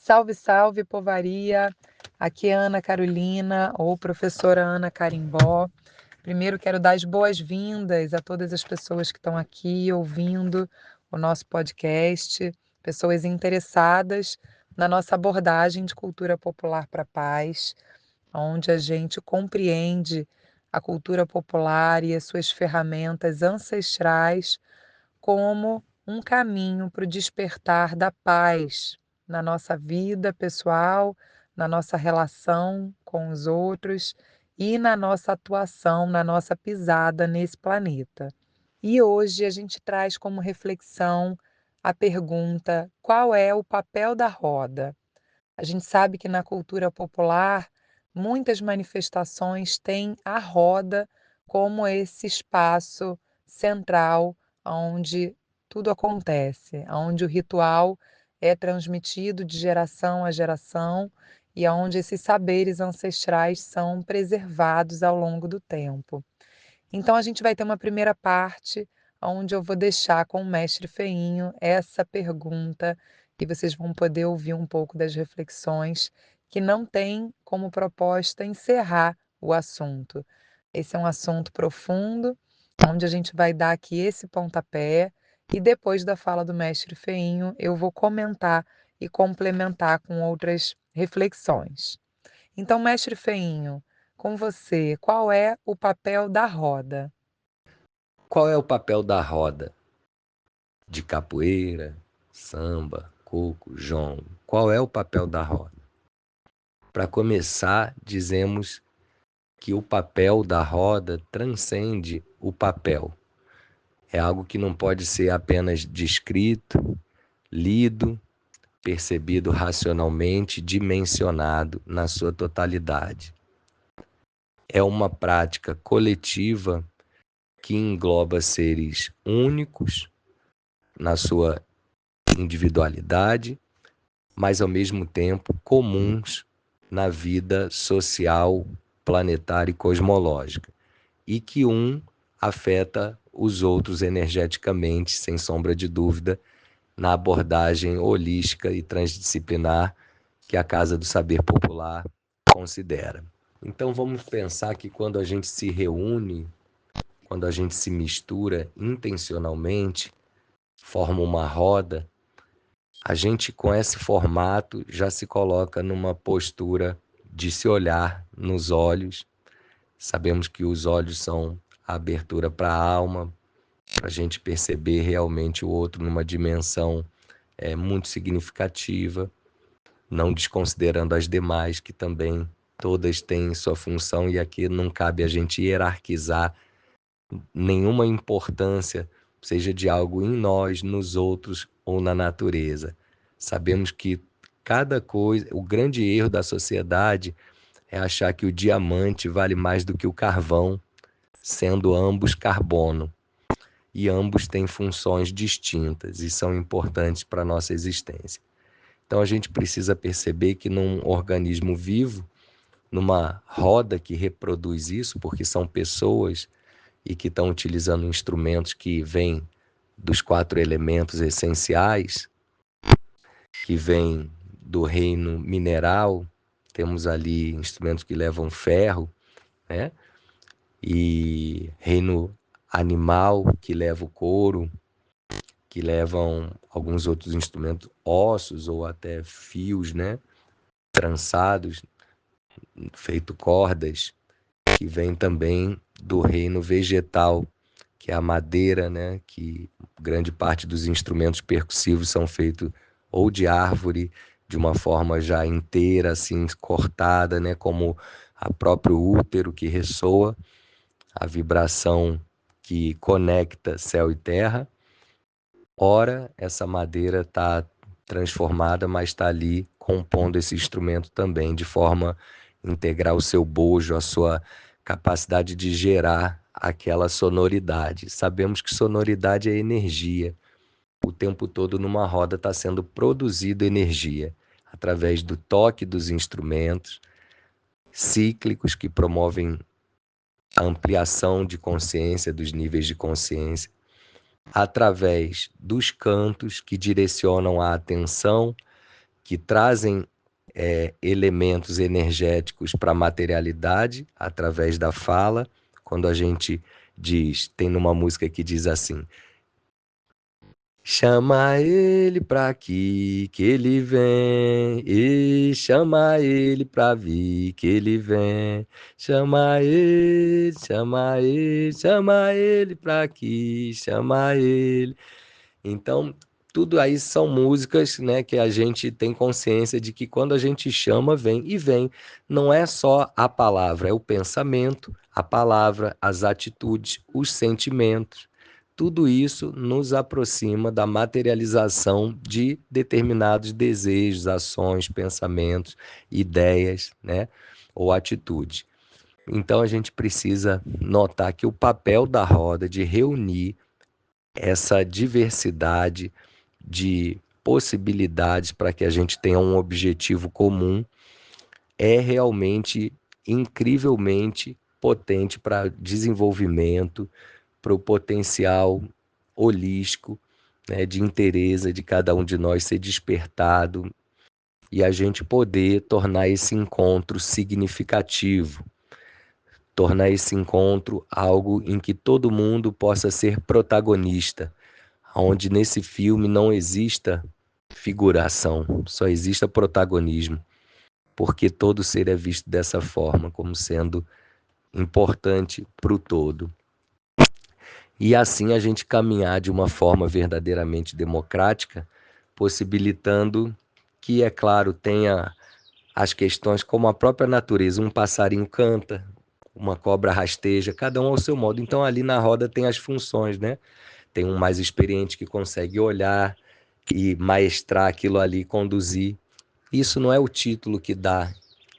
Salve, salve, povaria! Aqui é Ana Carolina, ou professora Ana Carimbó. Primeiro quero dar as boas-vindas a todas as pessoas que estão aqui ouvindo o nosso podcast, pessoas interessadas na nossa abordagem de cultura popular para a paz, onde a gente compreende a cultura popular e as suas ferramentas ancestrais como um caminho para o despertar da paz na nossa vida pessoal, na nossa relação com os outros e na nossa atuação, na nossa pisada nesse planeta. E hoje a gente traz como reflexão a pergunta: qual é o papel da roda? A gente sabe que na cultura popular muitas manifestações têm a roda como esse espaço central onde tudo acontece, onde o ritual é transmitido de geração a geração e onde esses saberes ancestrais são preservados ao longo do tempo. Então a gente vai ter uma primeira parte onde eu vou deixar com o mestre Feinho essa pergunta e vocês vão poder ouvir um pouco das reflexões que não tem como proposta encerrar o assunto. Esse é um assunto profundo, onde a gente vai dar aqui esse pontapé e depois da fala do mestre Feinho eu vou comentar e complementar com outras reflexões. Então, mestre Feinho, com você, qual é o papel da roda? Qual é o papel da roda? De capoeira, samba, coco, jongo. Qual é o papel da roda? Para começar, dizemos que o papel da roda transcende o papel. É algo que não pode ser apenas descrito, lido, percebido racionalmente, dimensionado na sua totalidade. É uma prática coletiva que engloba seres únicos na sua individualidade, mas ao mesmo tempo comuns na vida social, planetária e cosmológica, e que um afeta os outros energeticamente, sem sombra de dúvida, na abordagem holística e transdisciplinar que a Casa do Saber Popular considera. Então vamos pensar que quando a gente se reúne, quando a gente se mistura intencionalmente, forma uma roda, a gente com esse formato já se coloca numa postura de se olhar nos olhos. Sabemos que os olhos são a abertura para a alma, para a gente perceber realmente o outro numa dimensão muito significativa, não desconsiderando as demais, que também todas têm sua função, e aqui não cabe a gente hierarquizar nenhuma importância, seja de algo em nós, nos outros ou na natureza. Sabemos que cada coisa, o grande erro da sociedade é achar que o diamante vale mais do que o carvão, sendo ambos carbono. E ambos têm funções distintas e são importantes para a nossa existência. Então a gente precisa perceber que num organismo vivo, numa roda que reproduz isso, porque são pessoas e que estão utilizando instrumentos que vêm dos 4 elementos essenciais, que vêm do reino mineral, temos ali instrumentos que levam ferro, né? E reino animal, que leva o couro, que levam alguns outros instrumentos, ossos ou até fios, né? Trançados, feito cordas, que vem também do reino vegetal, que é a madeira, né? Que grande parte dos instrumentos percussivos são feitos ou de árvore, de uma forma já inteira, assim, cortada, né? Como a próprio útero que ressoa, a vibração que conecta céu e terra. Ora, essa madeira está transformada, mas está ali compondo esse instrumento também, de forma a integrar o seu bojo, a sua capacidade de gerar aquela sonoridade. Sabemos que sonoridade é energia. O tempo todo numa roda está sendo produzida energia, através do toque dos instrumentos cíclicos que promovem a ampliação de consciência, dos níveis de consciência, através dos cantos que direcionam a atenção que trazem elementos energéticos para a materialidade através da fala. Quando a gente diz, tem numa música que diz assim: chama ele pra aqui, que ele vem, e chama ele pra vir, que ele vem. Chama ele pra aqui, chama ele. Então, tudo aí são músicas, né, que a gente tem consciência de que quando a gente chama, vem e vem. Não é só a palavra, é o pensamento, a palavra, as atitudes, os sentimentos. Tudo isso nos aproxima da materialização de determinados desejos, ações, pensamentos, ideias, né, ou atitudes. Então a gente precisa notar que o papel da roda de reunir essa diversidade de possibilidades para que a gente tenha um objetivo comum é realmente incrivelmente potente para desenvolvimento, para o potencial holístico, né, de interesse de cada um de nós ser despertado e a gente poder tornar esse encontro significativo, tornar esse encontro algo em que todo mundo possa ser protagonista, onde nesse filme não exista figuração, só exista protagonismo, porque todo ser é visto dessa forma, como sendo importante para o todo. E assim a gente caminhar de uma forma verdadeiramente democrática, possibilitando que, é claro, tenha as questões como a própria natureza. Um passarinho canta, uma cobra rasteja, cada um ao seu modo. Então ali na roda tem as funções, né? Tem um mais experiente que consegue olhar e maestrar aquilo ali, conduzir. Isso não é o título que dá,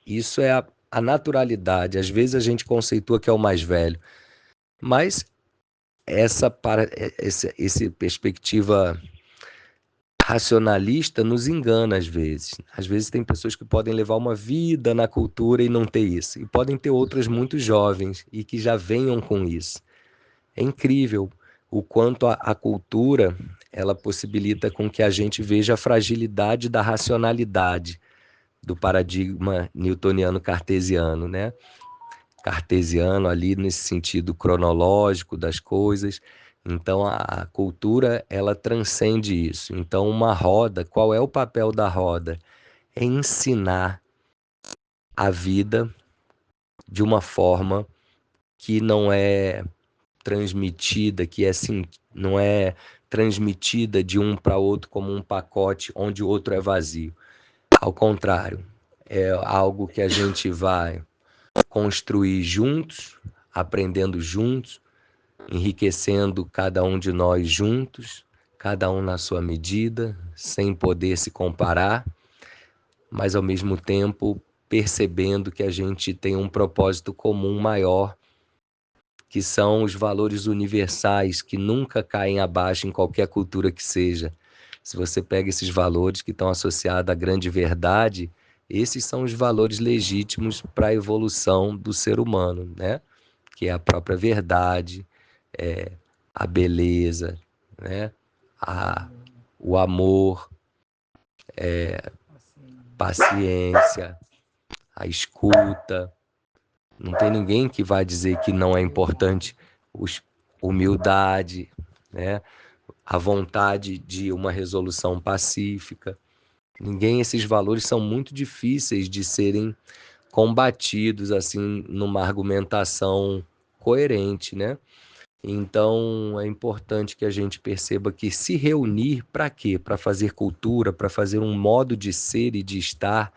isso é a naturalidade. Às vezes a gente conceitua que é o mais velho, mas essa perspectiva racionalista nos engana às vezes. Às vezes tem pessoas que podem levar uma vida na cultura e não ter isso, e podem ter outras muito jovens e que já venham com isso. É incrível o quanto a cultura ela possibilita com que a gente veja a fragilidade da racionalidade do paradigma newtoniano cartesiano, né? Cartesiano ali nesse sentido cronológico das coisas. Então a cultura ela transcende isso. Então uma roda, qual é o papel da roda? É ensinar a vida de uma forma que não é transmitida, que é assim, não é transmitida de um para outro como um pacote onde o outro é vazio. Ao contrário, é algo que a gente vai construir juntos, aprendendo juntos, enriquecendo cada um de nós juntos, cada um na sua medida, sem poder se comparar, mas ao mesmo tempo percebendo que a gente tem um propósito comum maior, que são os valores universais que nunca caem abaixo em qualquer cultura que seja. Se você pega esses valores que estão associados à grande verdade, esses são os valores legítimos para a evolução do ser humano, né? Que é a própria verdade, a beleza, né? O amor, paciência, a escuta. Não tem ninguém que vai dizer que não é importante humildade, né? A vontade de uma resolução pacífica. Ninguém, esses valores são muito difíceis de serem combatidos assim numa argumentação coerente, né? Então é importante que a gente perceba que se reunir para quê? Para fazer cultura, para fazer um modo de ser e de estar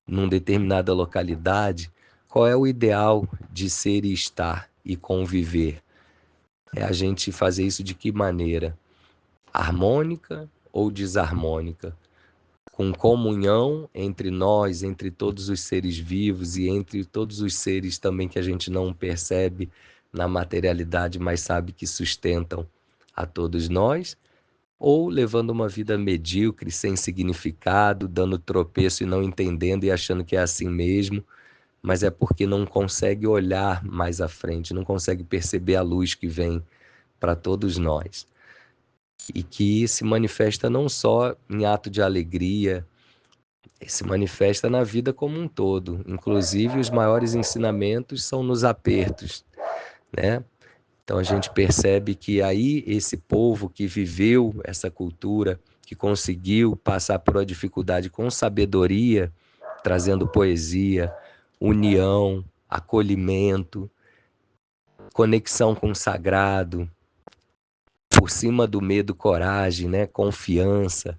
numa determinada localidade. Qual é o ideal de ser e estar e conviver? É a gente fazer isso de que maneira? Harmônica ou desarmônica? Com comunhão entre nós, entre todos os seres vivos e entre todos os seres também que a gente não percebe na materialidade, mas sabe que sustentam a todos nós, ou levando uma vida medíocre, sem significado, dando tropeço e não entendendo e achando que é assim mesmo, mas é porque não consegue olhar mais à frente, não consegue perceber a luz que vem para todos nós. E que se manifesta não só em ato de alegria, se manifesta na vida como um todo. Inclusive, os maiores ensinamentos são nos apertos, né? Então a gente percebe que aí esse povo que viveu essa cultura, que conseguiu passar por uma dificuldade com sabedoria, trazendo poesia, união, acolhimento, conexão com o sagrado, por cima do medo, coragem, né? Confiança.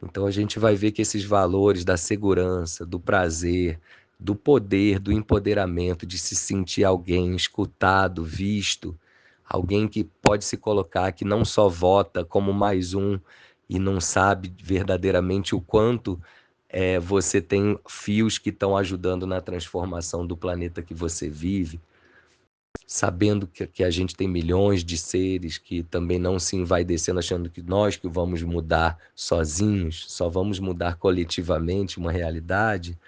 Então a gente vai ver que esses valores da segurança, do prazer, do poder, do empoderamento, de se sentir alguém escutado, visto, alguém que pode se colocar, que não só vota como mais um e não sabe verdadeiramente o quanto você tem fios que estão ajudando na transformação do planeta que você vive, sabendo que a gente tem milhões de seres que também não se envaidecendo achando que nós que vamos mudar sozinhos, só vamos mudar coletivamente uma realidade.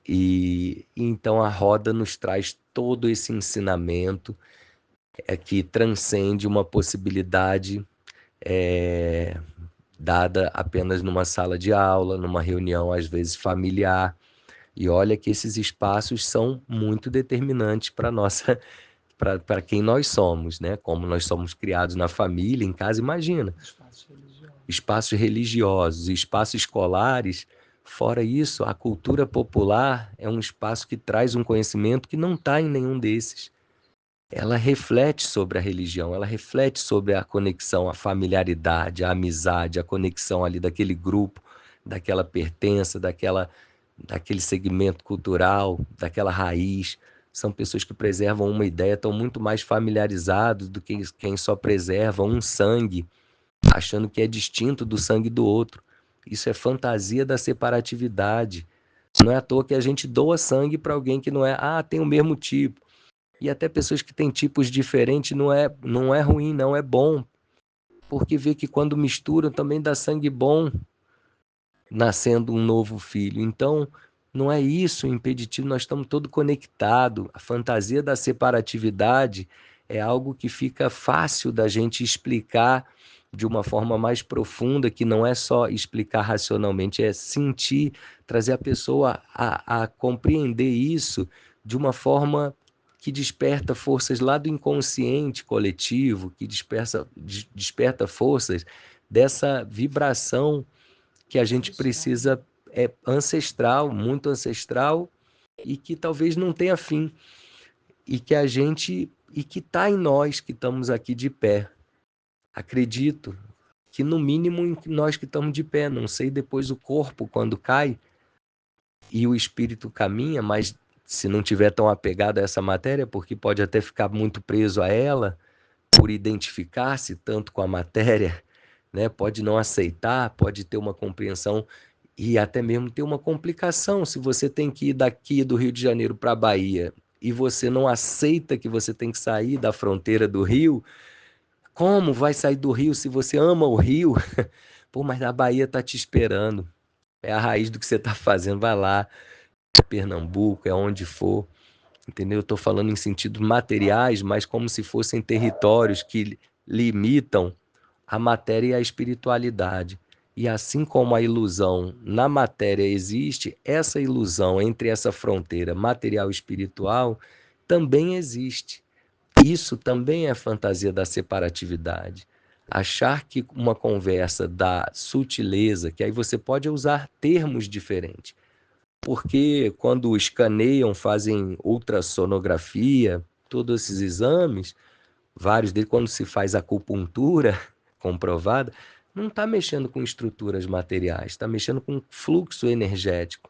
E então a roda nos traz todo esse ensinamento que transcende uma possibilidade dada apenas numa sala de aula, numa reunião às vezes familiar. E olha que esses espaços são muito determinantes para nossa para quem nós somos, né? Como nós somos criados na família, em casa, imagina. Espaços religiosos, espaços escolares. Fora isso, a cultura popular é um espaço que traz um conhecimento que não está em nenhum desses. Ela reflete sobre a religião, ela reflete sobre a conexão, a familiaridade, a amizade, a conexão ali daquele grupo, daquela pertença, daquele segmento cultural, daquela raiz. São pessoas que preservam uma ideia, estão muito mais familiarizados do que quem só preserva um sangue, achando que é distinto do sangue do outro. Isso é fantasia da separatividade. Não é à toa que a gente doa sangue para alguém que não é, tem o mesmo tipo. E até pessoas que têm tipos diferentes não é ruim, não é bom. Porque vê que quando misturam também dá sangue bom, nascendo um novo filho. Então, não é isso o impeditivo, nós estamos todos conectados. A fantasia da separatividade é algo que fica fácil da gente explicar de uma forma mais profunda, que não é só explicar racionalmente, é sentir, trazer a pessoa a compreender isso de uma forma que desperta forças lá do inconsciente coletivo, que desperta forças dessa vibração que a gente precisa, ancestral, muito ancestral, e que talvez não tenha fim, e que está em nós que estamos aqui de pé. Acredito que no mínimo em nós que estamos de pé, não sei depois o corpo quando cai e o espírito caminha, mas se não tiver tão apegado a essa matéria, porque pode até ficar muito preso a ela, por identificar-se tanto com a matéria, né? Pode não aceitar, pode ter uma compreensão e até mesmo ter uma complicação. Se você tem que ir daqui do Rio de Janeiro para a Bahia e você não aceita que você tem que sair da fronteira do Rio, como vai sair do Rio se você ama o Rio? Pô, mas a Bahia está te esperando. É a raiz do que você está fazendo. Vai lá, é Pernambuco, é onde for. Entendeu? Eu estou falando em sentidos materiais, mas como se fossem territórios que limitam a matéria e a espiritualidade. E assim como a ilusão na matéria existe, essa ilusão entre essa fronteira material e espiritual também existe. Isso também é fantasia da separatividade. Achar que uma conversa da sutileza, que aí você pode usar termos diferentes, porque quando escaneiam, fazem ultrassonografia, todos esses exames, vários deles, quando se faz acupuntura comprovada, não está mexendo com estruturas materiais, está mexendo com fluxo energético.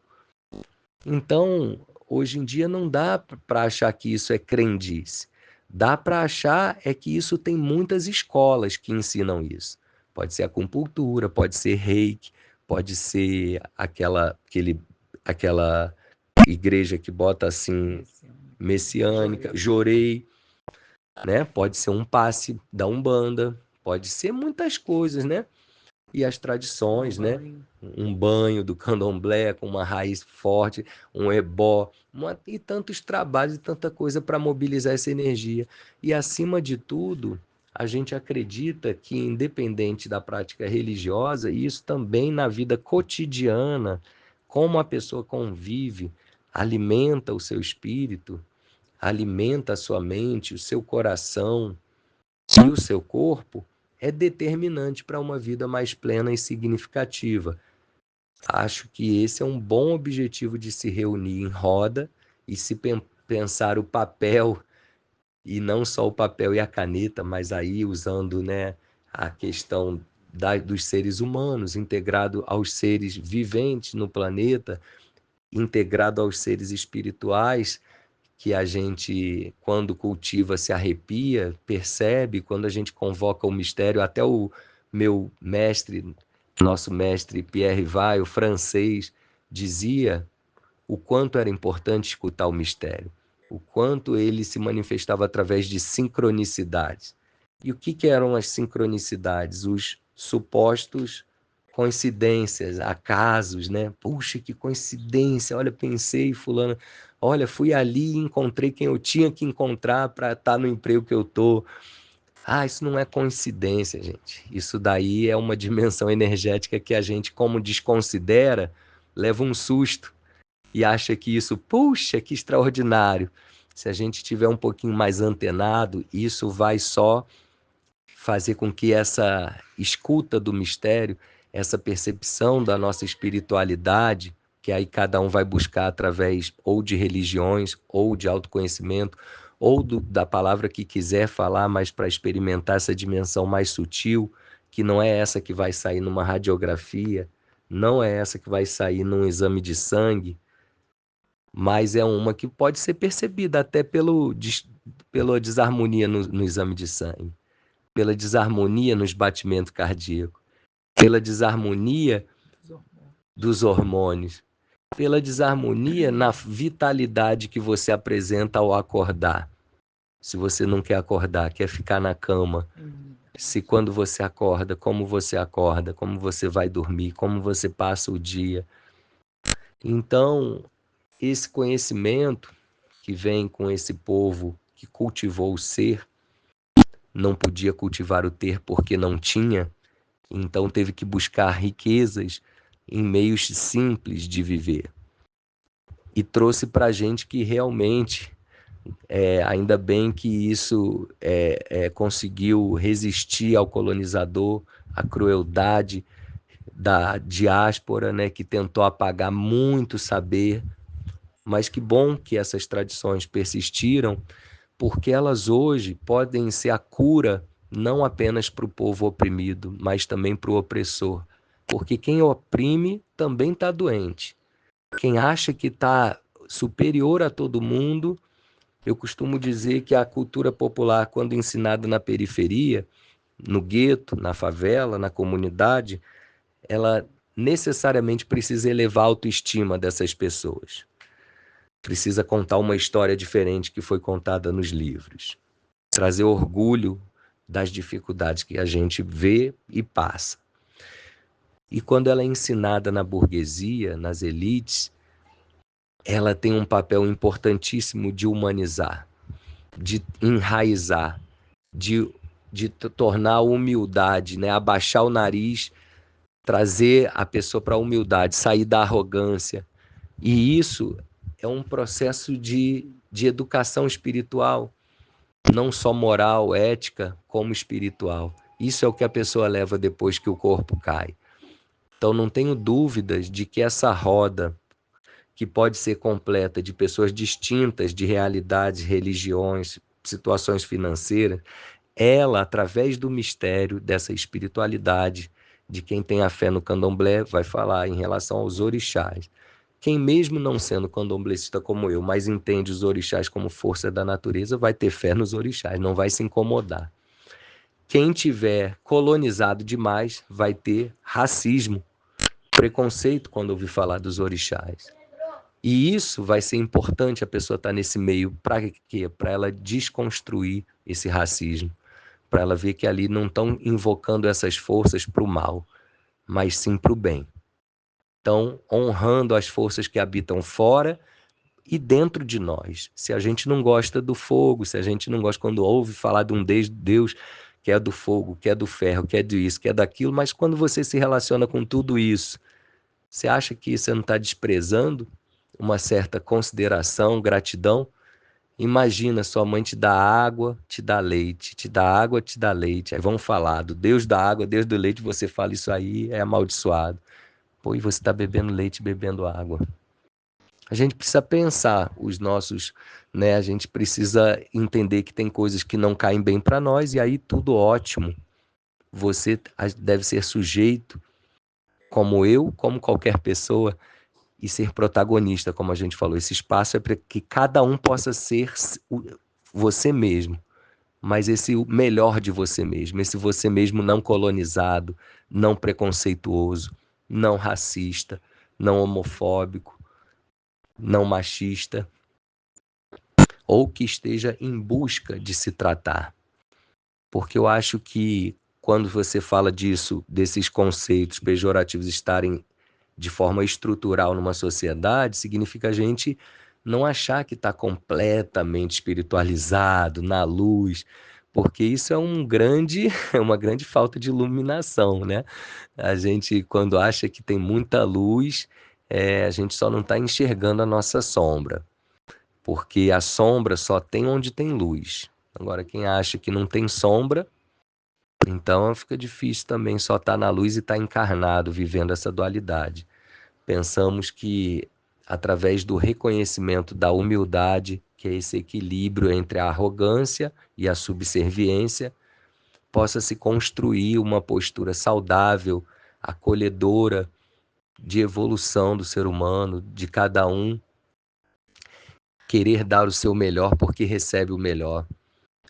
Então, hoje em dia não dá para achar que isso é crendice. Dá para achar que isso tem muitas escolas que ensinam isso. Pode ser acupuntura, pode ser reiki, pode ser aquela igreja que bota assim, messiânica, jorei, né? Pode ser um passe da Umbanda, pode ser muitas coisas, né? E as tradições, né? Um banho do candomblé com uma raiz forte, um ebó, e tantos trabalhos e tanta coisa para mobilizar essa energia. E, acima de tudo, a gente acredita que, independente da prática religiosa, isso também na vida cotidiana, como a pessoa convive, alimenta o seu espírito, alimenta a sua mente, o seu coração e o seu corpo, é determinante para uma vida mais plena e significativa. Acho que esse é um bom objetivo de se reunir em roda e se pensar o papel, e não só o papel e a caneta, mas aí usando, né, a questão dos seres humanos, integrado aos seres viventes no planeta, integrado aos seres espirituais, que a gente, quando cultiva, se arrepia, percebe, quando a gente convoca o mistério. Até o meu mestre, nosso mestre Pierre Vai, o francês, dizia o quanto era importante escutar o mistério, o quanto ele se manifestava através de sincronicidades. E o que eram as sincronicidades? Os supostos coincidências, acasos, né? Puxa, que coincidência! Olha, pensei, fulano, olha, fui ali e encontrei quem eu tinha que encontrar para estar no emprego que eu tô. Ah, isso não é coincidência, gente. Isso daí é uma dimensão energética que a gente, como desconsidera, leva um susto e acha que isso, puxa, que extraordinário. Se a gente tiver um pouquinho mais antenado, isso vai só fazer com que essa escuta do mistério, essa percepção da nossa espiritualidade, que aí cada um vai buscar através ou de religiões, ou de autoconhecimento, ou da palavra que quiser falar, mas para experimentar essa dimensão mais sutil, que não é essa que vai sair numa radiografia, não é essa que vai sair num exame de sangue, mas é uma que pode ser percebida até pela desarmonia no exame de sangue, pela desarmonia nos batimentos cardíacos, pela desarmonia dos hormônios, pela desarmonia na vitalidade que você apresenta ao acordar. Se você não quer acordar, quer ficar na cama, se quando você acorda, como você vai dormir, como você passa o dia. Então, esse conhecimento que vem com esse povo que cultivou o ser, não podia cultivar o ter porque não tinha, então teve que buscar riquezas em meios simples de viver. E trouxe para a gente que realmente, ainda bem que isso conseguiu resistir ao colonizador, à crueldade da diáspora, né, que tentou apagar muito saber, mas que bom que essas tradições persistiram, porque elas hoje podem ser a cura não apenas para o povo oprimido, mas também para o opressor. Porque quem oprime também está doente. Quem acha que está superior a todo mundo, eu costumo dizer que a cultura popular, quando ensinada na periferia, no gueto, na favela, na comunidade, ela necessariamente precisa elevar a autoestima dessas pessoas. Precisa contar uma história diferente que foi contada nos livros. Trazer orgulho das dificuldades que a gente vê e passa. E quando ela é ensinada na burguesia, nas elites, ela tem um papel importantíssimo de humanizar, de enraizar, de tornar a humildade, né? Abaixar o nariz, trazer a pessoa para a humildade, sair da arrogância. E isso é um processo de educação espiritual, não só moral, ética, como espiritual. Isso é o que a pessoa leva depois que o corpo cai. Então não tenho dúvidas de que essa roda, que pode ser completa de pessoas distintas, de realidades, religiões, situações financeiras, ela, através do mistério dessa espiritualidade, de quem tem a fé no candomblé, vai falar em relação aos orixás. Quem mesmo não sendo candomblessista como eu, mas entende os orixás como força da natureza, vai ter fé nos orixás, não vai se incomodar. Quem tiver colonizado demais vai ter racismo, preconceito quando ouvir falar dos orixás. E isso vai ser importante a pessoa estar nesse meio. Para quê? Para ela desconstruir esse racismo. Para ela ver que ali não estão invocando essas forças para o mal, mas sim para o bem. Estão honrando as forças que habitam fora e dentro de nós. Se a gente não gosta do fogo, se a gente não gosta quando ouve falar de um Deus que é do fogo, que é do ferro, que é disso, que é daquilo, mas quando você se relaciona com tudo isso, Você acha que você não está desprezando uma certa consideração, gratidão? Imagina, sua mãe te dá água, te dá leite, te dá água, te dá leite. Aí vão falar do Deus da água, Deus do leite, você fala isso aí, é amaldiçoado. Pô, e você está bebendo leite, bebendo água. A gente precisa pensar os nossos, né? A gente precisa entender que tem coisas que não caem bem para nós e aí tudo ótimo. Você deve ser sujeito, como eu, como qualquer pessoa, e ser protagonista, como a gente falou. Esse espaço é para que cada um possa ser você mesmo, mas esse melhor de você mesmo, esse você mesmo não colonizado, não preconceituoso, não racista, não homofóbico, não machista, ou que esteja em busca de se tratar. Porque eu acho que quando você fala disso, desses conceitos pejorativos estarem de forma estrutural numa sociedade, significa a gente não achar que está completamente espiritualizado, na luz, porque isso é é uma grande falta de iluminação, né? A gente, quando acha que tem muita luz, a gente só não está enxergando a nossa sombra, porque a sombra só tem onde tem luz. Agora, quem acha que não tem sombra, então fica difícil também só estar na luz e estar encarnado, vivendo essa dualidade. Pensamos que, através do reconhecimento da humildade, que é esse equilíbrio entre a arrogância e a subserviência, possa se construir uma postura saudável, acolhedora, de evolução do ser humano, de cada um querer dar o seu melhor porque recebe o melhor.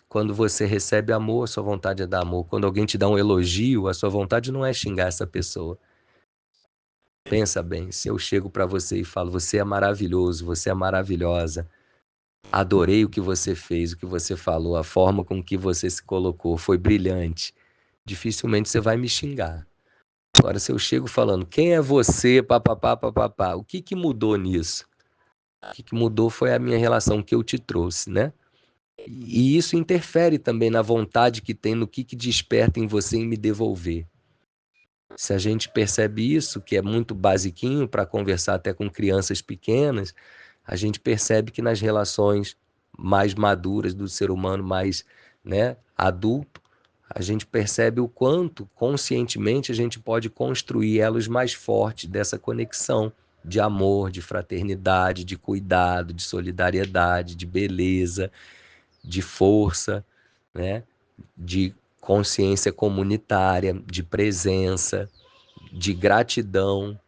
Quando você recebe amor, a sua vontade é dar amor. Quando alguém te dá um elogio, a sua vontade não é xingar essa pessoa. Pensa bem, se eu chego para você e falo, você é maravilhoso, você é maravilhosa, adorei o que você fez, o que você falou, a forma com que você se colocou, foi brilhante. Dificilmente você vai me xingar. Agora, se eu chego falando, quem é você, papapá, papapá, o que mudou nisso? O que mudou foi a minha relação que eu te trouxe, né? E isso interfere também na vontade que tem, no que desperta em você em me devolver. Se a gente percebe isso, que é muito basiquinho para conversar até com crianças pequenas, a gente percebe que nas relações mais maduras do ser humano, mais, né, adulto, a gente percebe o quanto conscientemente a gente pode construir elos mais fortes dessa conexão de amor, de fraternidade, de cuidado, de solidariedade, de beleza, de força, né, de consciência comunitária, de presença, de gratidão.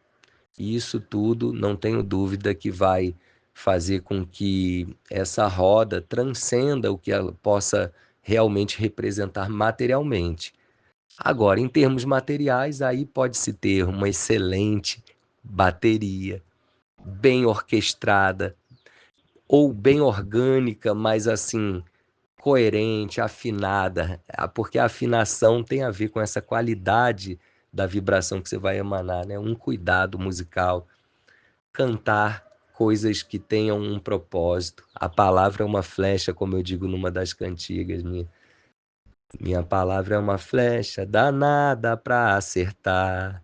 E isso tudo, não tenho dúvida que vai fazer com que essa roda transcenda o que ela possa realmente representar materialmente. Agora, em termos materiais, aí pode-se ter uma excelente bateria, bem orquestrada, ou bem orgânica, mas assim, coerente, afinada, porque a afinação tem a ver com essa qualidade da vibração que você vai emanar, né? Um cuidado musical, cantar coisas que tenham um propósito. A palavra é uma flecha, como eu digo numa das cantigas minha. Minha palavra é uma flecha danada para acertar.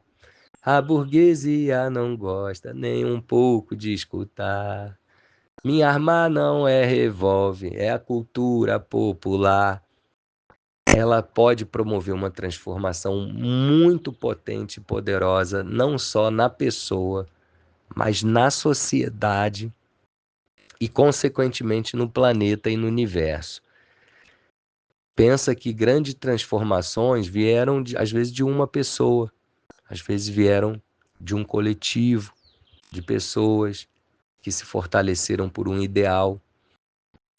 A burguesia não gosta nem um pouco de escutar. Minha arma não é revólver, é a cultura popular. Ela pode promover uma transformação muito potente e poderosa, não só na pessoa, mas na sociedade e, consequentemente, no planeta e no universo. Pensa que grandes transformações vieram, às vezes, de uma pessoa, às vezes vieram de um coletivo, de pessoas que se fortaleceram por um ideal.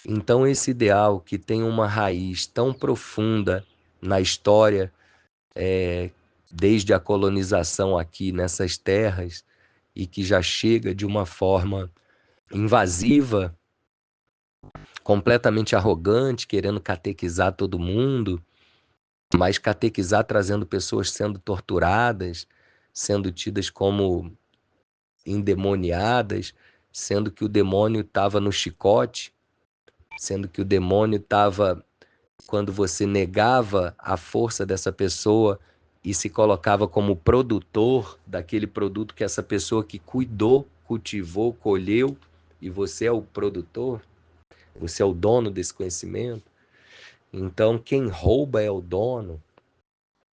Então, esse ideal que tem uma raiz tão profunda na história, desde a colonização aqui nessas terras, e que já chega de uma forma invasiva, completamente arrogante, querendo catequizar todo mundo, mas catequizar trazendo pessoas sendo torturadas, sendo tidas como endemoniadas, sendo que o demônio estava no chicote, sendo que o demônio estava quando você negava a força dessa pessoa e se colocava como produtor daquele produto que essa pessoa que cuidou, cultivou, colheu, e você é o produtor, você é o dono desse conhecimento. Então, quem rouba é o dono,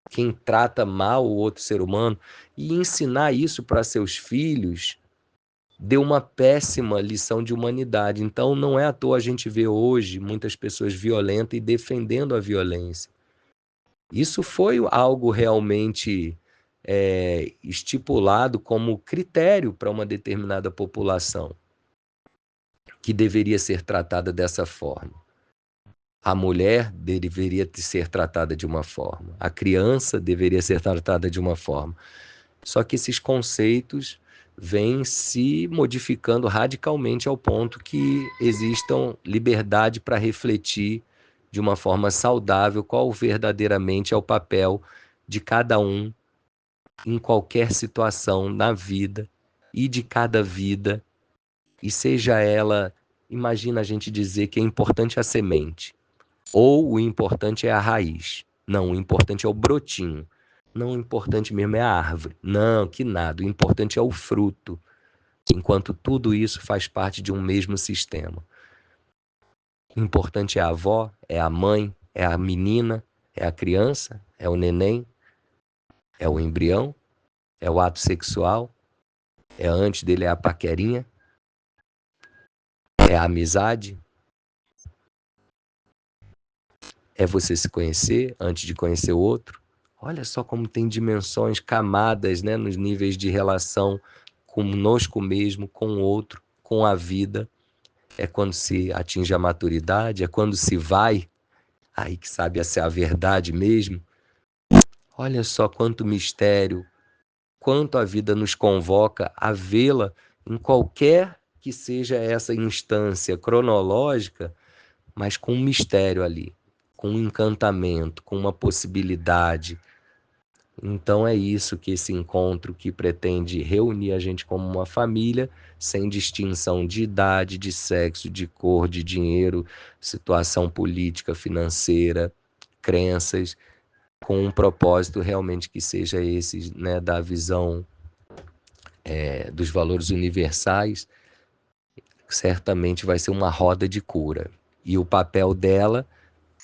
quem trata mal o outro ser humano, e ensinar isso para seus filhos deu uma péssima lição de humanidade. Então, não é à toa a gente vê hoje muitas pessoas violentas e defendendo a violência. Isso foi algo realmente estipulado como critério para uma determinada população, que deveria ser tratada dessa forma. A mulher deveria ser tratada de uma forma, a criança deveria ser tratada de uma forma. Só que esses conceitos vêm se modificando radicalmente ao ponto que existam liberdade para refletir de uma forma saudável qual verdadeiramente é o papel de cada um em qualquer situação na vida e de cada vida, e seja ela, imagina a gente dizer que é importante a semente, ou o importante é a raiz. Não, o importante é o brotinho. Não, o importante mesmo é a árvore. Não, que nada. O importante é o fruto. Enquanto tudo isso faz parte de um mesmo sistema. O importante é a avó, é a mãe, é a menina, é a criança, é o neném, é o embrião, é o ato sexual, antes dele é a paquerinha, é a amizade, é você se conhecer antes de conhecer o outro. Olha só como tem dimensões, camadas, né, nos níveis de relação conosco mesmo, com o outro, com a vida. É quando se atinge a maturidade, é quando se vai, aí que sabe se é a verdade mesmo. Olha só quanto mistério, quanto a vida nos convoca a vê-la em qualquer que seja essa instância cronológica, mas com um mistério ali, com um encantamento, com uma possibilidade. Então é isso que esse encontro que pretende reunir a gente como uma família, sem distinção de idade, de sexo, de cor, de dinheiro, situação política, financeira, crenças, com um propósito realmente que seja esse, né, da visão dos valores universais, certamente vai ser uma roda de cura. E o papel dela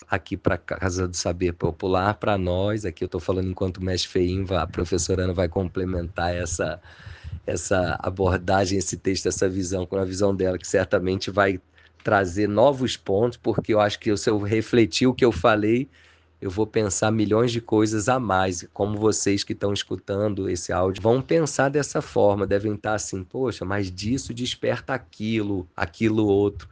aqui para a Casa do Saber Popular, para nós, aqui eu estou falando enquanto mestre Feinva, a professora Ana vai complementar essa abordagem, esse texto, essa visão, com a visão dela, que certamente vai trazer novos pontos, porque eu acho que se eu refletir o que eu falei, eu vou pensar milhões de coisas a mais, como vocês que estão escutando esse áudio vão pensar dessa forma, devem estar assim, poxa, mas disso desperta aquilo, aquilo outro.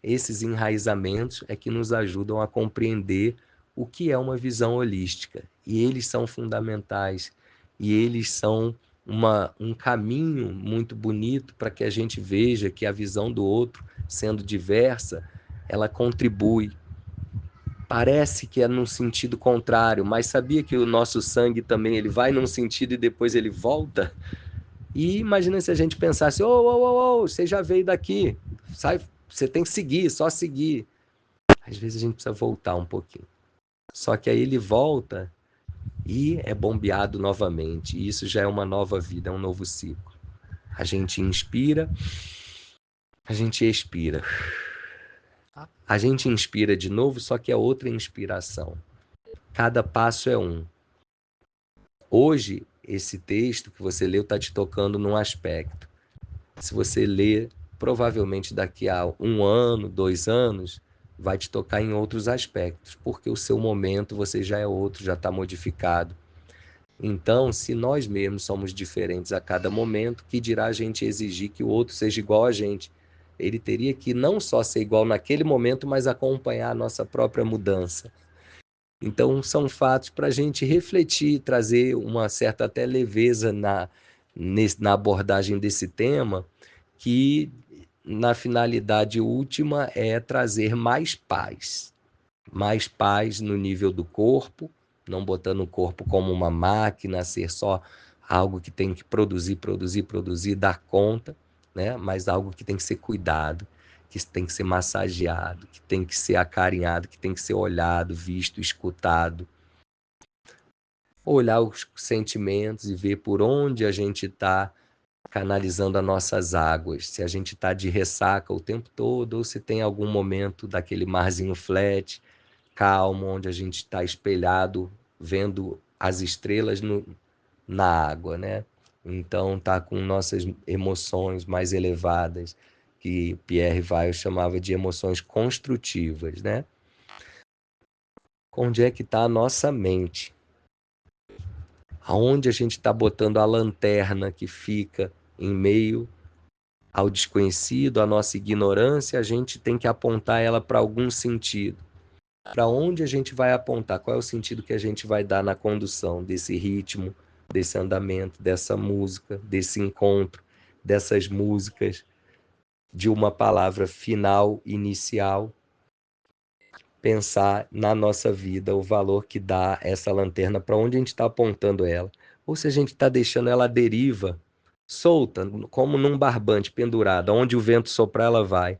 Esses enraizamentos é que nos ajudam a compreender o que é uma visão holística. E eles são fundamentais. E eles são um caminho muito bonito para que a gente veja que a visão do outro, sendo diversa, ela contribui. Parece que é num sentido contrário, mas sabia que o nosso sangue também ele vai num sentido e depois ele volta? E imagina se a gente pensasse, você já veio daqui, sai, você tem que seguir, só seguir. Às vezes a gente precisa voltar um pouquinho. Só que aí ele volta e é bombeado novamente. E isso já é uma nova vida, é um novo ciclo. A gente inspira, a gente expira. A gente inspira de novo, só que é outra inspiração. Cada passo é um. Hoje, esse texto que você leu está te tocando num aspecto. Se você ler, provavelmente daqui a 1 ano, 2 anos, vai te tocar em outros aspectos, porque o seu momento você já é outro, já está modificado. Então, se nós mesmos somos diferentes a cada momento, que dirá a gente exigir que o outro seja igual a gente? Ele teria que não só ser igual naquele momento, mas acompanhar a nossa própria mudança. Então, são fatos para a gente refletir, trazer uma certa até leveza na abordagem desse tema, que na finalidade última é trazer mais paz no nível do corpo, não botando o corpo como uma máquina, ser só algo que tem que produzir, dar conta, né? Mas algo que tem que ser cuidado, que tem que ser massageado, que tem que ser acarinhado, que tem que ser olhado, visto, escutado. olhar os sentimentos e ver por onde a gente está canalizando as nossas águas, se a gente está de ressaca o tempo todo ou se tem algum momento daquele marzinho flat, calmo, onde a gente está espelhado, vendo as estrelas na água, né? Então tá com nossas emoções mais elevadas, que Pierre Weil chamava de emoções construtivas, né? Onde é que está a nossa mente? Aonde a gente está botando a lanterna que fica em meio ao desconhecido, à nossa ignorância, a gente tem que apontar ela para algum sentido. Para onde a gente vai apontar? Qual é o sentido que a gente vai dar na condução desse ritmo, desse andamento, dessa música, desse encontro, dessas músicas, de uma palavra final, inicial? Pensar na nossa vida o valor que dá essa lanterna, para onde a gente está apontando ela. Ou se a gente está deixando ela à deriva, solta, como num barbante pendurado, onde o vento soprar ela vai.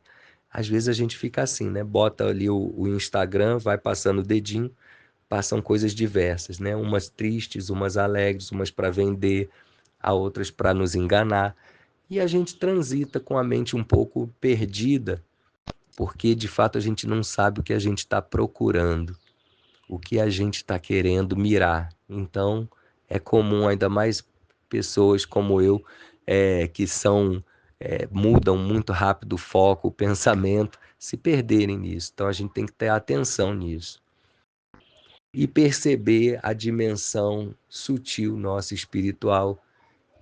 Às vezes a gente fica assim, né? Bota ali o Instagram, vai passando o dedinho, passam coisas diversas, né? Umas tristes, umas alegres, umas para vender, a outras para nos enganar. E a gente transita com a mente um pouco perdida, porque de fato a gente não sabe o que a gente está procurando, o que a gente está querendo mirar. Então é comum, ainda mais pessoas como eu, que mudam muito rápido o foco, o pensamento, se perderem nisso. Então a gente tem que ter atenção nisso e perceber a dimensão sutil nossa espiritual,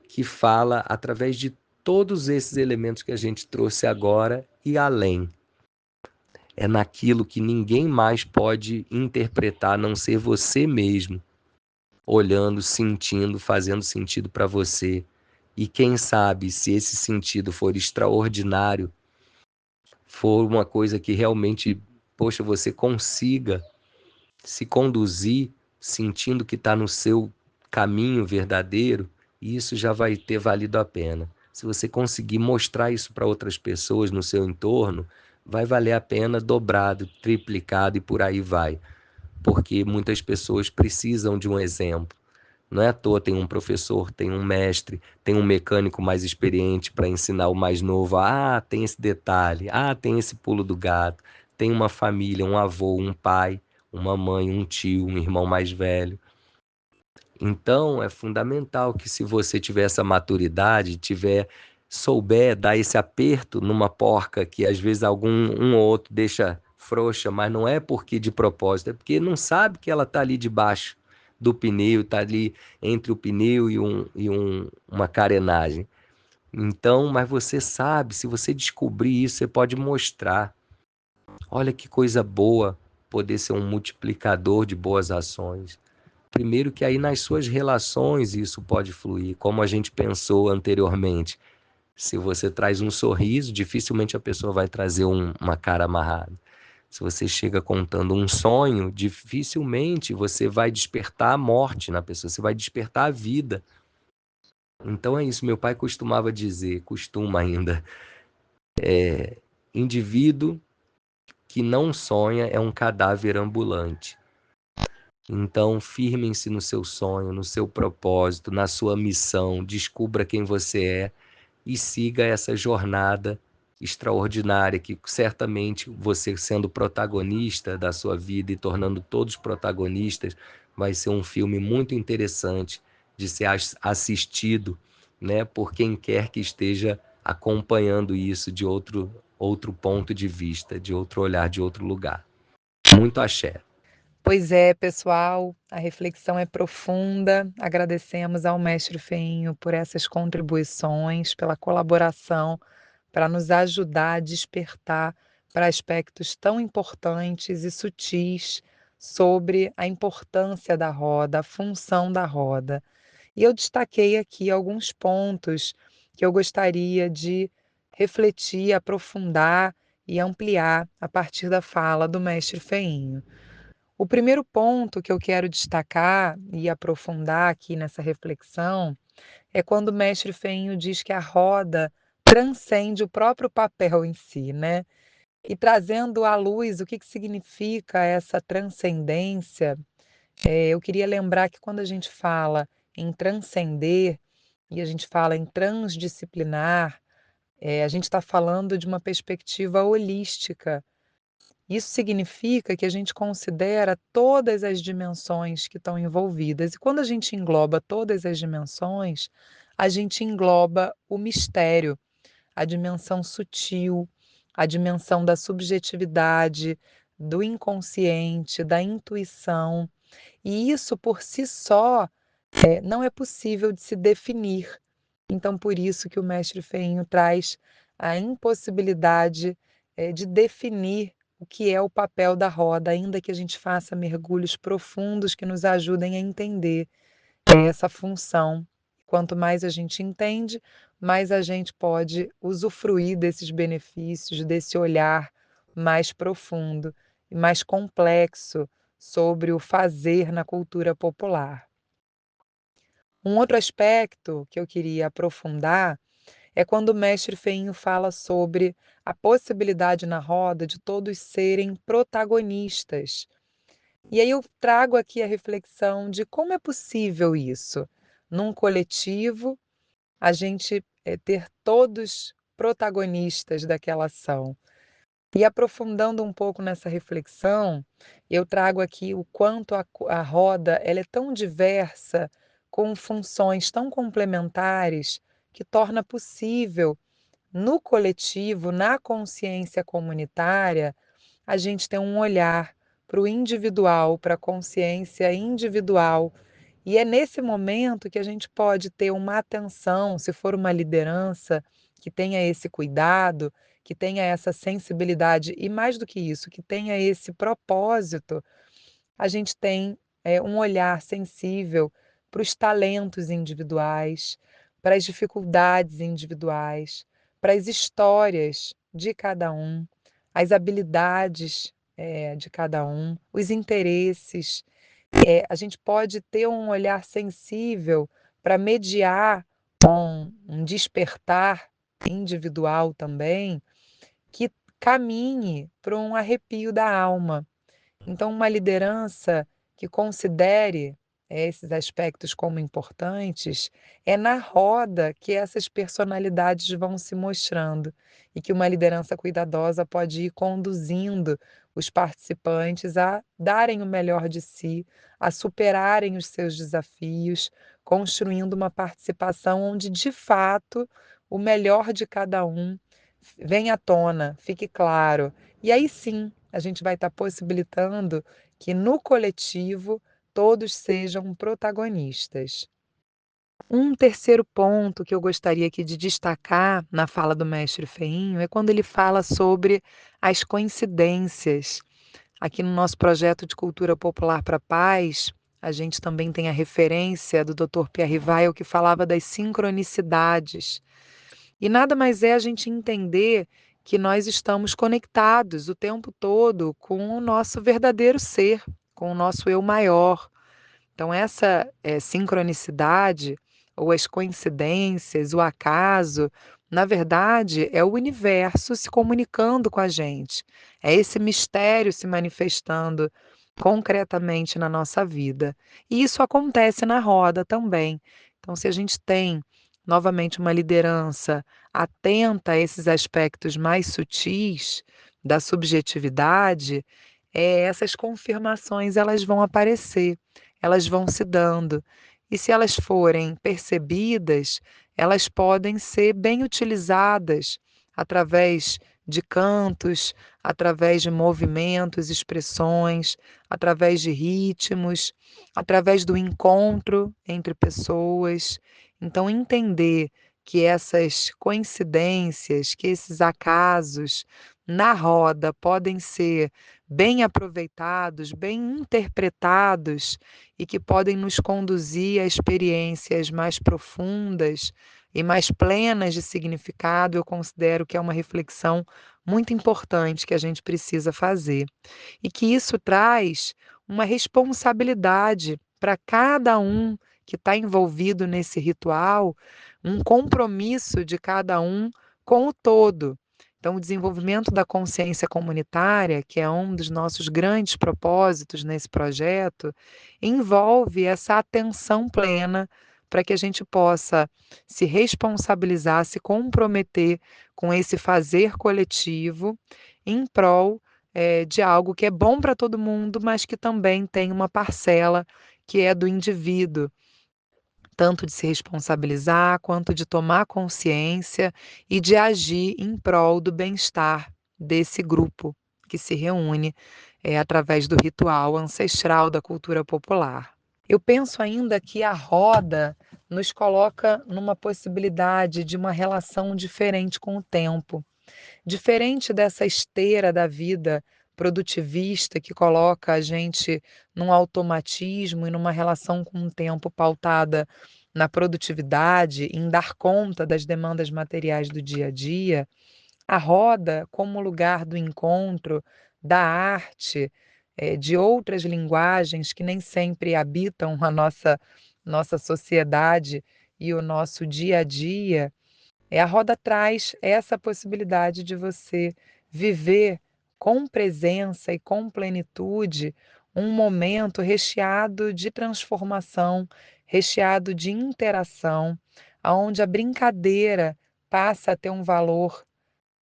que fala através de todos esses elementos que a gente trouxe agora e além. É naquilo que ninguém mais pode interpretar, a não ser você mesmo, olhando, sentindo, fazendo sentido para você. E quem sabe, se esse sentido for extraordinário, for uma coisa que realmente, poxa, você consiga se conduzir sentindo que está no seu caminho verdadeiro, isso já vai ter valido a pena. Se você conseguir mostrar isso para outras pessoas no seu entorno, vai valer a pena dobrado, triplicado e por aí vai. Porque muitas pessoas precisam de um exemplo. Não é à toa tem um professor, tem um mestre, tem um mecânico mais experiente para ensinar o mais novo. Ah, tem esse detalhe. Ah, tem esse pulo do gato. Tem uma família, um avô, um pai, uma mãe, um tio, um irmão mais velho. Então, é fundamental que se você tiver essa maturidade, souber dar esse aperto numa porca que às vezes um ou outro deixa frouxa, mas não é porque de propósito, é porque não sabe que ela está ali debaixo do pneu, está ali entre o pneu uma carenagem. Então, mas você sabe, se você descobrir isso, você pode mostrar. Olha que coisa boa poder ser um multiplicador de boas ações. Primeiro que aí nas suas relações isso pode fluir, como a gente pensou anteriormente. Se você traz um sorriso, dificilmente a pessoa vai trazer uma cara amarrada. Se você chega contando um sonho, dificilmente você vai despertar a morte na pessoa, você vai despertar a vida. Então é isso, meu pai costumava dizer, costuma ainda, indivíduo que não sonha é um cadáver ambulante. Então, firmem-se no seu sonho, no seu propósito, na sua missão, descubra quem você é e siga essa jornada extraordinária que certamente você sendo protagonista da sua vida e tornando todos protagonistas, vai ser um filme muito interessante de ser assistido, né, por quem quer que esteja acompanhando isso de outro ponto de vista, de outro olhar, de outro lugar. Muito axé. Pois é, pessoal, a reflexão é profunda. Agradecemos ao mestre Feinho por essas contribuições, pela colaboração, para nos ajudar a despertar para aspectos tão importantes e sutis sobre a importância da roda, a função da roda. E eu destaquei aqui alguns pontos que eu gostaria de refletir, aprofundar e ampliar a partir da fala do mestre Feinho. O primeiro ponto que eu quero destacar e aprofundar aqui nessa reflexão é quando o mestre Feinho diz que a roda transcende o próprio papel em si, né? E trazendo à luz o que significa essa transcendência, Eu queria lembrar que quando a gente fala em transcender e a gente fala em transdisciplinar, a gente está falando de uma perspectiva holística. Isso significa que a gente considera todas as dimensões que estão envolvidas. E quando a gente engloba todas as dimensões, a gente engloba o mistério, a dimensão sutil, a dimensão da subjetividade, do inconsciente, da intuição. E isso por si só não é possível de se definir. Então, por isso que o mestre Feinho traz a impossibilidade, de definir o que é o papel da roda, ainda que a gente faça mergulhos profundos que nos ajudem a entender essa função. Quanto mais a gente entende, mais a gente pode usufruir desses benefícios, desse olhar mais profundo e mais complexo sobre o fazer na cultura popular. Um outro aspecto que eu queria aprofundar é quando o mestre Feinho fala sobre a possibilidade na roda de todos serem protagonistas. E aí eu trago aqui a reflexão de como é possível isso. Num coletivo, a gente ter todos protagonistas daquela ação. E aprofundando um pouco nessa reflexão, eu trago aqui o quanto a roda ela é tão diversa, com funções tão complementares, que torna possível, no coletivo, na consciência comunitária, a gente ter um olhar para o individual, para a consciência individual. E é nesse momento que a gente pode ter uma atenção, se for uma liderança que tenha esse cuidado, que tenha essa sensibilidade e, mais do que isso, que tenha esse propósito, a gente tem um olhar sensível para os talentos individuais, para as dificuldades individuais, para as histórias de cada um, as habilidades de cada um, os interesses. A gente pode ter um olhar sensível para mediar um despertar individual também, que caminhe para um arrepio da alma. Então, uma liderança que considere esses aspectos como importantes, é na roda que essas personalidades vão se mostrando e que uma liderança cuidadosa pode ir conduzindo os participantes a darem o melhor de si, a superarem os seus desafios, construindo uma participação onde, de fato, o melhor de cada um venha à tona, fique claro. E aí sim, a gente vai estar possibilitando que no coletivo todos sejam protagonistas. Um terceiro ponto que eu gostaria aqui de destacar na fala do mestre Feinho é quando ele fala sobre as coincidências. Aqui no nosso projeto de cultura popular para a paz, a gente também tem a referência do Dr. Pierre Weil, que falava das sincronicidades. E nada mais é a gente entender que nós estamos conectados o tempo todo com o nosso verdadeiro ser, com o nosso eu maior. Então, essa sincronicidade, ou as coincidências, o acaso, na verdade, é o universo se comunicando com a gente. É esse mistério se manifestando concretamente na nossa vida. E isso acontece na roda também. Então, se a gente tem, novamente, uma liderança atenta a esses aspectos mais sutis da subjetividade, essas confirmações elas vão aparecer, elas vão se dando. E se elas forem percebidas, elas podem ser bem utilizadas através de cantos, através de movimentos, expressões, através de ritmos, através do encontro entre pessoas. Então, entender que essas coincidências, que esses acasos na roda podem ser bem aproveitados, bem interpretados e que podem nos conduzir a experiências mais profundas e mais plenas de significado, eu considero que é uma reflexão muito importante que a gente precisa fazer. E que isso traz uma responsabilidade para cada um que está envolvido nesse ritual, um compromisso de cada um com o todo. Então, o desenvolvimento da consciência comunitária, que é um dos nossos grandes propósitos nesse projeto, envolve essa atenção plena para que a gente possa se responsabilizar, se comprometer com esse fazer coletivo em prol, de algo que é bom para todo mundo, mas que também tem uma parcela que é do indivíduo, tanto de se responsabilizar, quanto de tomar consciência e de agir em prol do bem-estar desse grupo que se reúne, através do ritual ancestral da cultura popular. Eu penso ainda que a roda nos coloca numa possibilidade de uma relação diferente com o tempo. Diferente dessa esteira da vida produtivista que coloca a gente num automatismo e numa relação com o tempo pautada na produtividade, em dar conta das demandas materiais do dia a dia, a roda, como lugar do encontro, da arte, de outras linguagens que nem sempre habitam a nossa sociedade e o nosso dia a dia, a roda traz essa possibilidade de você viver com presença e com plenitude um momento recheado de transformação, recheado de interação, aonde a brincadeira passa a ter um valor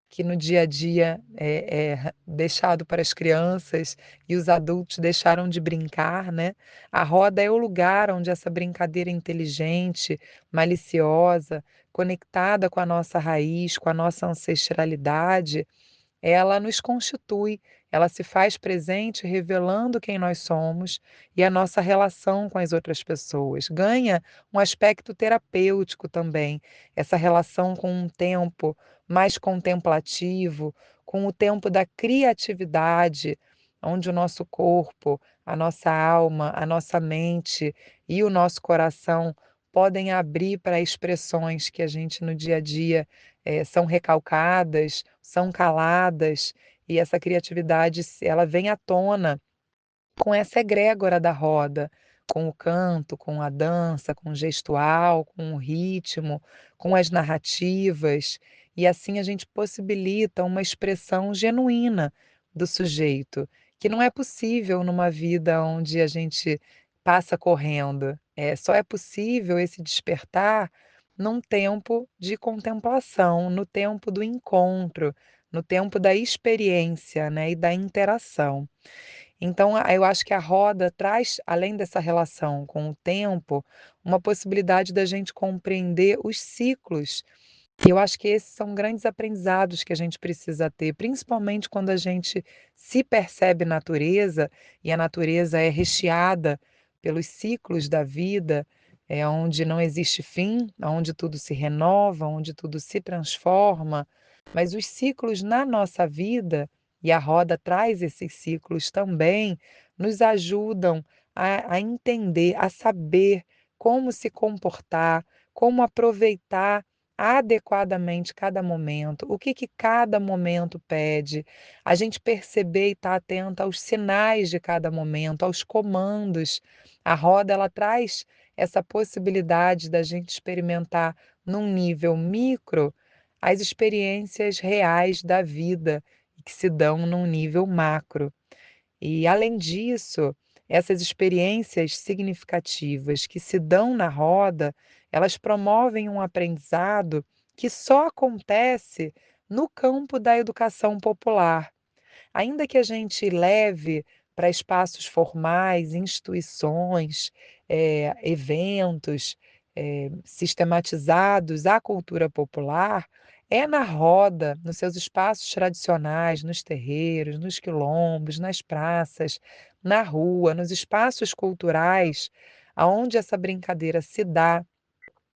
que no dia a dia é deixado para as crianças e os adultos deixaram de brincar, né. A roda é o lugar onde essa brincadeira inteligente, maliciosa, conectada com a nossa raiz, com a nossa ancestralidade, ela nos constitui, ela se faz presente revelando quem nós somos e a nossa relação com as outras pessoas. Ganha um aspecto terapêutico também, essa relação com um tempo mais contemplativo, com o tempo da criatividade, onde o nosso corpo, a nossa alma, a nossa mente e o nosso coração podem abrir para expressões que a gente no dia a dia são recalcadas, são caladas, e essa criatividade ela vem à tona com essa egrégora da roda, com o canto, com a dança, com o gestual, com o ritmo, com as narrativas, e assim a gente possibilita uma expressão genuína do sujeito, que não é possível numa vida onde a gente passa correndo. Só é possível esse despertar num tempo de contemplação, no tempo do encontro, no tempo da experiência, né, e da interação. Então, eu acho que a roda traz, além dessa relação com o tempo, uma possibilidade da gente compreender os ciclos. E eu acho que esses são grandes aprendizados que a gente precisa ter, principalmente quando a gente se percebe natureza, e a natureza é recheada pelos ciclos da vida, onde não existe fim, onde tudo se renova, onde tudo se transforma, mas os ciclos na nossa vida, e a roda traz esses ciclos também, nos ajudam a entender, a saber como se comportar, como aproveitar adequadamente cada momento, o que que cada momento pede, a gente perceber e estar atenta aos sinais de cada momento, aos comandos. A roda ela traz essa possibilidade da gente experimentar num nível micro as experiências reais da vida que se dão num nível macro. E, além disso, essas experiências significativas que se dão na roda, elas promovem um aprendizado que só acontece no campo da educação popular. Ainda que a gente leve para espaços formais, instituições, eventos, sistematizados a cultura popular, é na roda, nos seus espaços tradicionais, nos terreiros, nos quilombos, nas praças, na rua, nos espaços culturais, aonde essa brincadeira se dá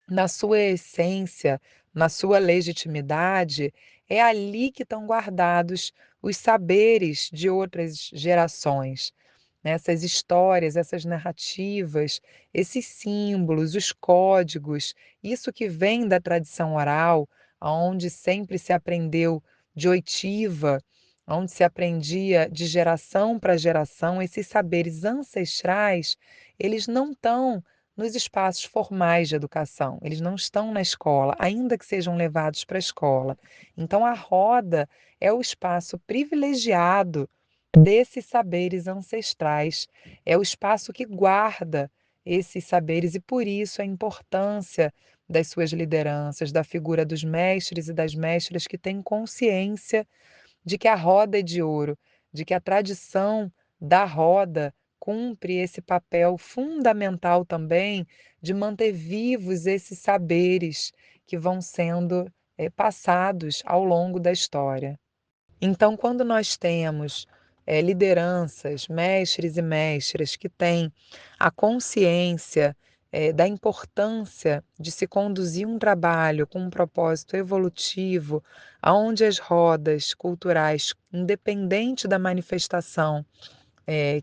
na sua essência, na sua legitimidade, é ali que estão guardados os saberes de outras gerações, né, essas histórias, essas narrativas, esses símbolos, os códigos, isso que vem da tradição oral, aonde sempre se aprendeu de oitiva, onde se aprendia de geração para geração, esses saberes ancestrais, eles não estão nos espaços formais de educação, eles não estão na escola, ainda que sejam levados para a escola. Então, a roda é o espaço privilegiado desses saberes ancestrais, é o espaço que guarda esses saberes e, por isso, a importância das suas lideranças, da figura dos mestres e das mestras que têm consciência de que a roda é de ouro, de que a tradição da roda cumpre esse papel fundamental também de manter vivos esses saberes que vão sendo, passados ao longo da história. Então, quando nós temos, lideranças, mestres e mestras que têm a consciência, da importância de se conduzir um trabalho com um propósito evolutivo, aonde as rodas culturais, independente da manifestação,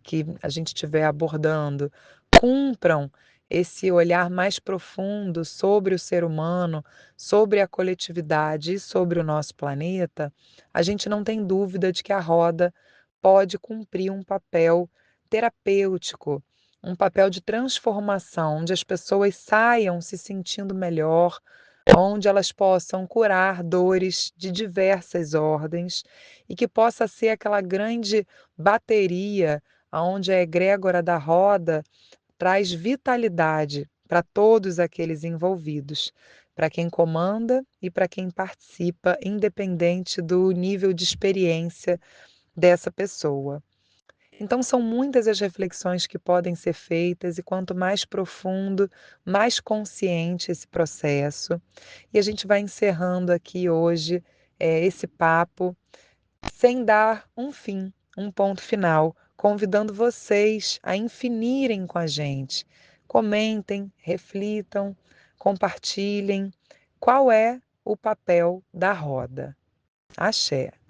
que a gente estiver abordando, cumpram esse olhar mais profundo sobre o ser humano, sobre a coletividade e sobre o nosso planeta, a gente não tem dúvida de que a roda pode cumprir um papel terapêutico, um papel de transformação, onde as pessoas saiam se sentindo melhor, onde elas possam curar dores de diversas ordens e que possa ser aquela grande bateria, aonde a egrégora da roda traz vitalidade para todos aqueles envolvidos, para quem comanda e para quem participa, independente do nível de experiência dessa pessoa. Então, são muitas as reflexões que podem ser feitas, e quanto mais profundo, mais consciente esse processo. E a gente vai encerrando aqui hoje esse papo sem dar um fim, um ponto final, convidando vocês a infinirem com a gente. Comentem, reflitam, compartilhem qual é o papel da roda. Axé.